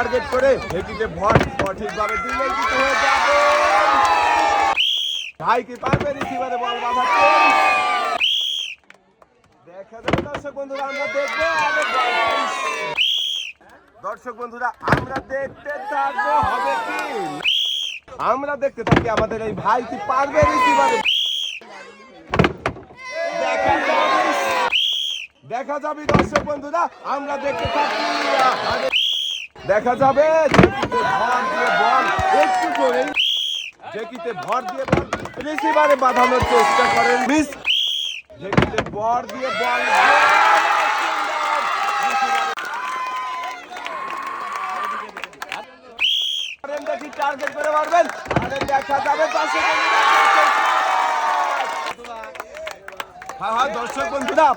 Target করে ঢেকিতে ভর সঠিকভাবে দিলে কিছু হয়ে যাবে। ভাই কি পারবে রিসিভারে বল বাঁধাতে? দেখা যাবে দর্শক বন্ধুরা, আমরা দেখবো। দর্শক বন্ধুরা আমরা দেখতে থাকবো হবে কি। আমরা দেখতে থাকি আমাদের এই ভাই কি পারবে রিসিভারে। দেখা যাবে দর্শক বন্ধুরা, আমরা দেখতে থাকি। দেখা যাবে ঢেকিতে ভর দিয়ে বল একটু করে ঢেকিতে ভর দিয়ে বল রিসিভারে বাঁধানোর চেষ্টা করেন মিস। ঢেকিতে ভর দিয়ে বল দেখি টার্গেট করে মারবেন। আরে দেখা যাবে দর্শক বন্ধুরা, হ্যাঁ দর্শক বন্ধুরা